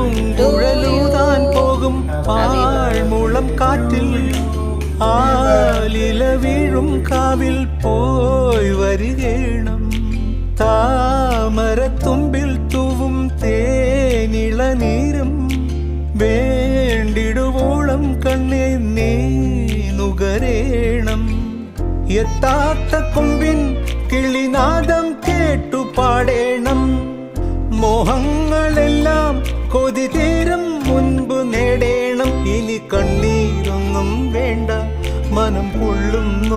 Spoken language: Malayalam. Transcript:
പൂങ്കുഴലൂതാൻ പോകും പാഴ്മുളം കാറ്റിൽ ആലില വീഴും കാവിൽ പോയി വരികേണം താമരത്തുമ്പിൽ തൂവും തേനിളനീരും വേണ്ടിടുവോളം കണ്ണേ നീ നുകരേണം എത്താത്ത കൊമ്പിൻ കിളിനാദം കേട്ടു പാടേണം മോഹങ്ങളെല്ലാം കൊതി തീരും മുൻപ് നേടേണം ഇനി കണ്ണീരൊന്നും വേണ്ട മനം പൊള്ളുന്നു